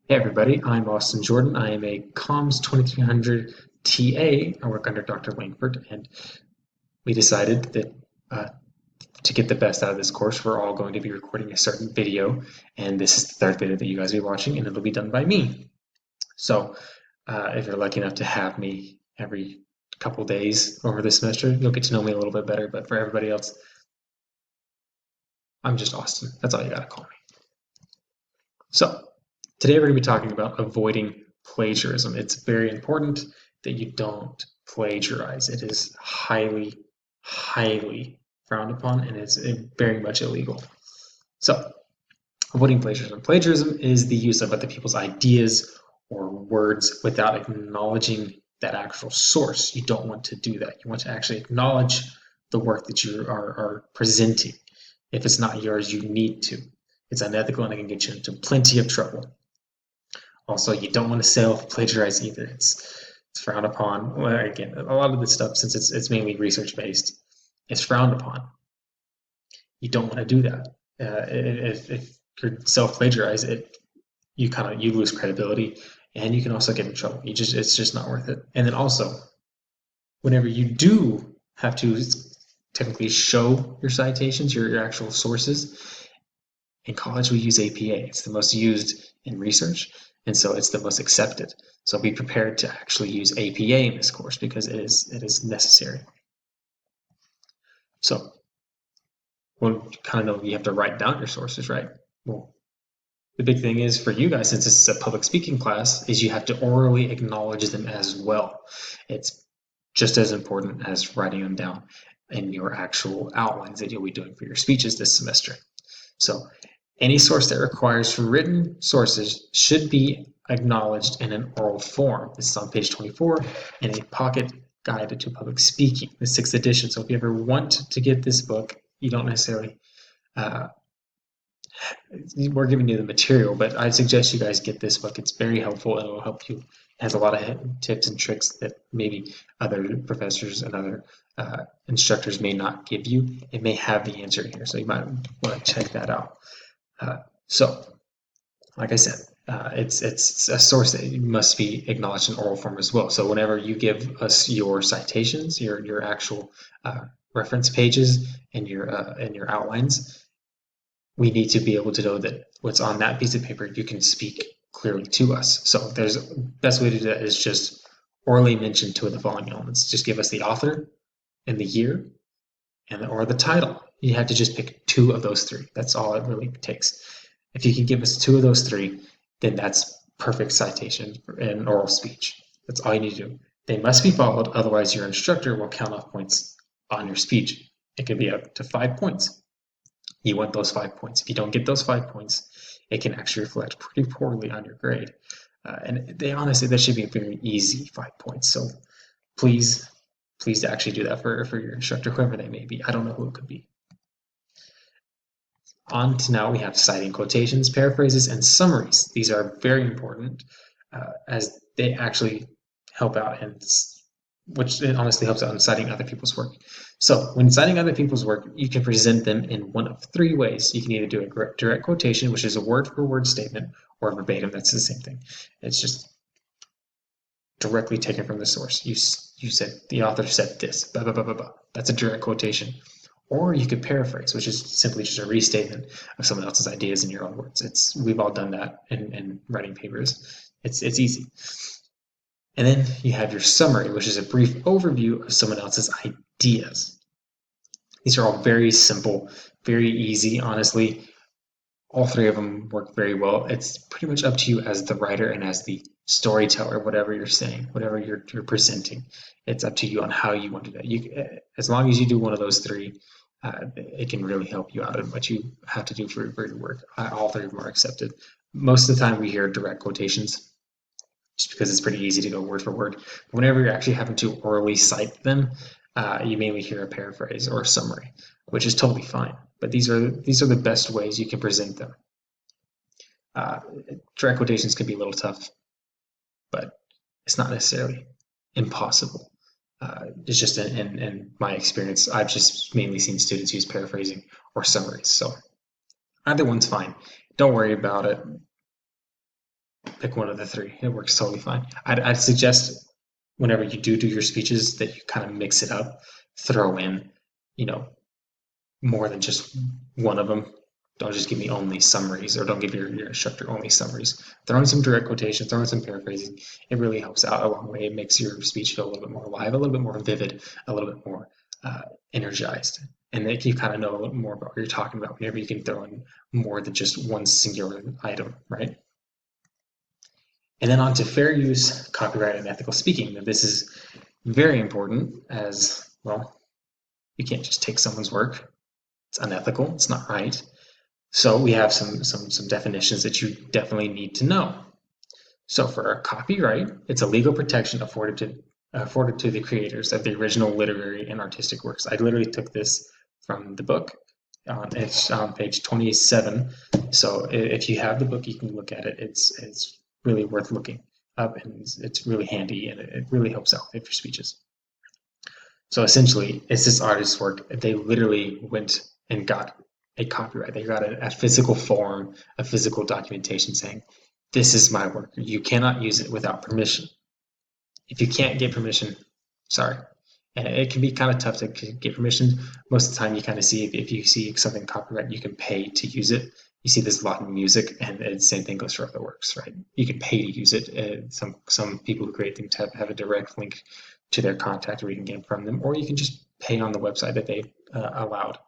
Hey everybody, I'm Austin Jordan. I am a Comms 2300 TA. I work under Dr. Langford, and we decided that to get the best out of this course, we're all going to be recording a certain video, and this is the third video that you guys will be watching, and it'll be done by me. So, if you're lucky enough to have me every couple days over the semester, you'll get to know me a little bit better. But for everybody else, I'm just Austin. That's all you gotta call me. So, today we're going to be talking about avoiding plagiarism. It's very important that you don't plagiarize. It is highly, highly frowned upon and it's very much illegal. So, avoiding plagiarism. Plagiarism is the use of other people's ideas or words without acknowledging that actual source. You don't want to do that. You want to actually acknowledge the work that you are presenting. If it's not yours, you need to. It's unethical and it can get you into plenty of trouble. Also, you don't want to self-plagiarize either. It's frowned upon. Well, again, a lot of this stuff, since it's mainly research-based, is frowned upon. You don't want to do that. If you self-plagiarize it, you lose credibility, and you can also get in trouble. It's just not worth it. And then also, whenever you do have to technically show your citations, your actual sources, in college we use APA. It's the most used in research, and so it's the most accepted. So be prepared to actually use APA in this course because it is necessary. So, well, you kind of know you have to write down your sources, right? Well, the big thing is for you guys, since this is a public speaking class, is you have to orally acknowledge them as well. It's just as important as writing them down in your actual outlines that you'll be doing for your speeches this semester. So any source that requires written sources should be acknowledged in an oral form. This is on page 24 in a pocket guide to public speaking, the 6th edition. So if you ever want to get this book, you don't necessarily, we're giving you the material, but I suggest you guys get this book. It's very helpful and it will help you. It has a lot of tips and tricks that maybe other professors and other instructors may not give you. It may have the answer here, so you might want to check that out. So, like I said, it's a source that must be acknowledged in oral form as well. So whenever you give us your citations, your actual reference pages and your outlines, we need to be able to know that what's on that piece of paper you can speak clearly to us. So there's best way to do that is just orally mention two of the following elements. Just give us the author and the year or the title. You have to just pick two of those three. That's all it really takes. If you can give us two of those three, then that's perfect citation in oral speech. That's all you need to do. They must be followed, otherwise your instructor will count off points on your speech. It can be up to 5 points. You want those 5 points. If you don't get those 5 points, it can actually reflect pretty poorly on your grade. And honestly, that should be a very easy 5 points. So please actually do that for your instructor, whoever they may be. I don't know who it could be. On to now we have citing quotations, paraphrases, and summaries. These are very important as they actually help out and which it honestly helps out in citing other people's work. So when citing other people's work, you can present them in one of three ways. You can either do a direct quotation, which is a word-for-word statement, or verbatim, that's the same thing. It's just directly taken from the source. You said, the author said this, blah, blah, blah, blah, blah. That's a direct quotation. Or you could paraphrase, which is simply just a restatement of someone else's ideas in your own words. We've all done that in writing papers. It's easy. And then you have your summary, which is a brief overview of someone else's ideas. These are all very simple, very easy, honestly. All three of them work very well. It's pretty much up to you as the writer and as the storyteller, whatever you're saying, whatever you're presenting. It's up to you on how you want to do that. As long as you do one of those three, it can really help you out in what you have to do for your work. All three of them are accepted. Most of the time we hear direct quotations just because it's pretty easy to go word for word. But whenever you're actually having to orally cite them, you mainly hear a paraphrase or a summary, which is totally fine. But these are the best ways you can present them. Direct quotations can be a little tough, but it's not necessarily impossible. It's just in my experience, I've just mainly seen students use paraphrasing or summaries. So either one's fine. Don't worry about it. pick one of the three. It works totally fine. I'd suggest whenever you do your speeches that you kind of mix it up, throw in, you know, more than just one of them. Don't just give me only summaries, or don't give your instructor only summaries. Throw in some direct quotations, throw in some paraphrasing. It really helps out a long way. It makes your speech feel a little bit more alive, a little bit more vivid, a little bit more energized. And then you kind of know a little more about what you're talking about whenever you can throw in more than just one singular item, right? And then on to fair use, copyright, and ethical speaking. Now, this is very important as, well, you can't just take someone's work. It's unethical, it's not right. So we have some definitions that you definitely need to know. So for a copyright, it's a legal protection afforded to the creators of the original literary and artistic works. I literally took this from the book. It's on page 27. So if you have the book, you can look at it. It's really worth looking up, and it's really handy, and it really helps out with your speeches. So essentially, it's this artist's work. They literally went and got a copyright. They got a physical form, a physical documentation saying, this is my work. You cannot use it without permission. If you can't get permission, sorry. And it can be kind of tough to get permission. Most of the time you kind of see, if you see something copyright, you can pay to use it. You see this a lot in music, and the same thing goes for other works, right? You can pay to use it. Some people who create things have a direct link to their contact, where you can get it from them, or you can just pay on the website that they allowed.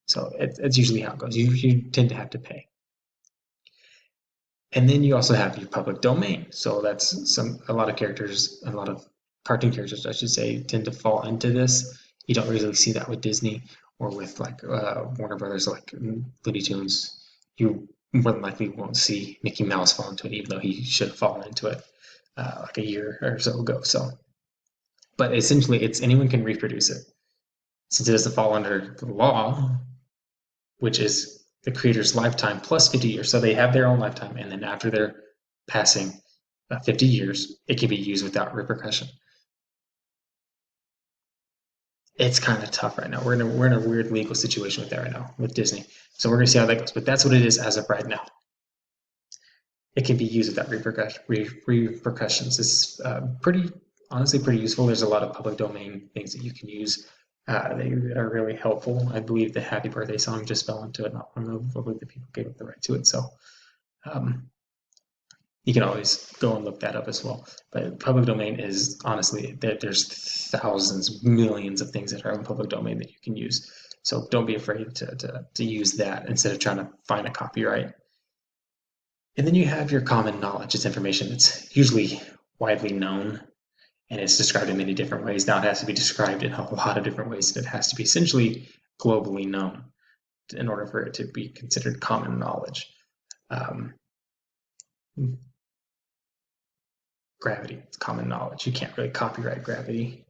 So it's usually how it goes. You tend to have to pay. And then you also have your public domain. So that's a lot of characters, a lot of cartoon characters, I should say, tend to fall into this. You don't really see that with Disney or with like Warner Brothers, like Looney Tunes. You more than likely won't see Mickey Mouse fall into it, even though he should have fallen into it like a year or so ago. So, but essentially, it's anyone can reproduce it. Since it doesn't fall under the law, which is the creator's lifetime plus 50 years. So they have their own lifetime, and then after their passing 50 years, it can be used without repercussion. It's kind of tough right now. We're in a weird legal situation with that right now with Disney. So we're going to see how that goes. But that's what it is as of right now. It can be used without repercussions. It's honestly pretty useful. There's a lot of public domain things that you can use. They are really helpful. I believe the Happy Birthday song just fell into it, not one of the people gave up the right to it. So you can always go and look that up as well. But public domain is honestly, there's thousands, millions of things that are in public domain that you can use. So don't be afraid to use that instead of trying to find a copyright. And then you have your common knowledge. It's information that's usually widely known, and it's described in many different ways. Now it has to be described in a lot of different ways, and it has to be essentially globally known in order for it to be considered common knowledge. Gravity, it's common knowledge. You can't really copyright gravity.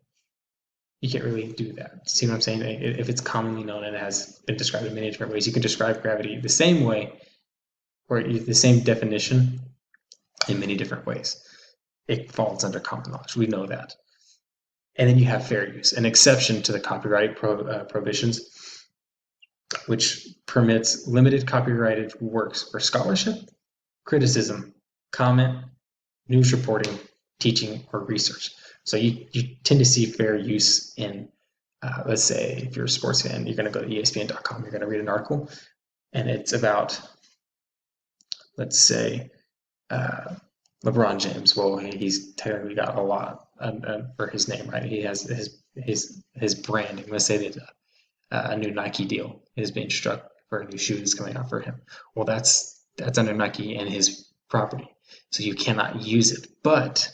You can't really do that. See what I'm saying? If it's commonly known and it has been described in many different ways, you can describe gravity the same way, or the same definition in many different ways. It falls under common knowledge. We know that. And then you have fair use, an exception to the copyright provisions, which permits limited copyrighted works for scholarship, criticism, comment, news reporting, teaching, or research. So you tend to see fair use in, let's say, if you're a sports fan, you're going to go to ESPN.com, you're going to read an article, and it's about, let's say, LeBron James. Well, he's technically got a lot for his name, right? He has his branding. Let's say that a new Nike deal is being struck for a new shoe that's coming out for him. Well, that's under Nike and his property, so you cannot use it. But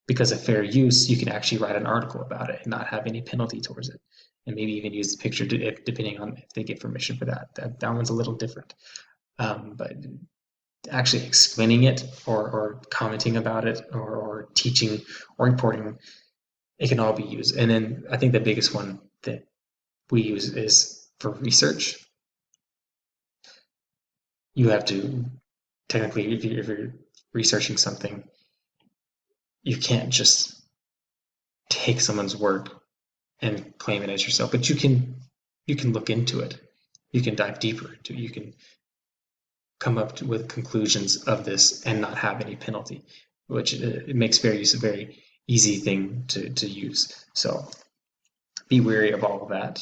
because of fair use, you can actually write an article about it and not have any penalty towards it, and maybe even use the picture depending on if they get permission for that. That one's a little different, but actually explaining it or commenting about it or teaching or reporting, it can all be used. And then I think the biggest one that we use is for research. You have to, technically, if you're researching something, you can't just take someone's work and claim it as yourself, but you can look into it. You can dive deeper into it. You can come up with conclusions of this and not have any penalty, which it makes fair use a very easy thing to use. So be wary of all of that.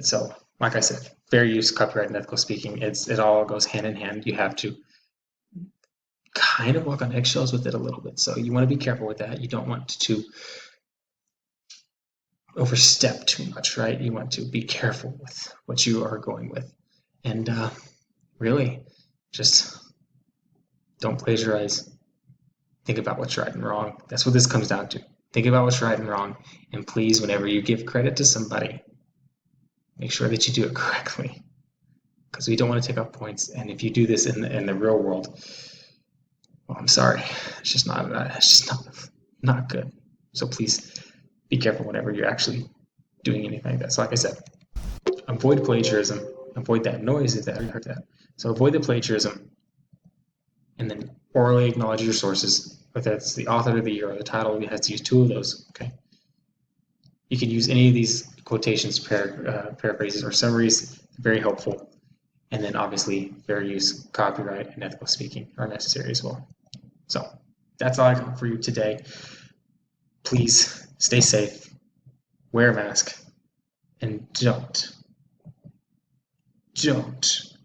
So, like I said, fair use, copyright, and ethical speaking, it all goes hand in hand. You have to kind of walk on eggshells with it a little bit. So you want to be careful with that. You don't want to overstep too much, right? You want to be careful with what you are going with. And really, just don't plagiarize. Think about what's right and wrong. That's what this comes down to. Think about what's right and wrong. And please, whenever you give credit to somebody, make sure that you do it correctly, because we don't want to take off points. And if you do this in the real world, well, I'm sorry, it's just not good. So please be careful whenever you're actually doing anything like that. So like I said, avoid plagiarism, avoid that noise that you heard that. So avoid the plagiarism, and then orally acknowledge your sources, whether it's the author of the year or the title. You have to use 2 of those. Okay. You can use any of these quotations, paraphrases, or summaries. Very helpful. And then obviously fair use, copyright, and ethical speaking are necessary as well. So that's all I got for you today. Please stay safe, wear a mask, and don't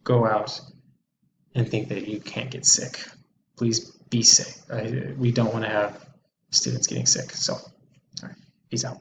go out and think that you can't get sick. Please be safe. We don't want to have students getting sick. So, all right, peace out.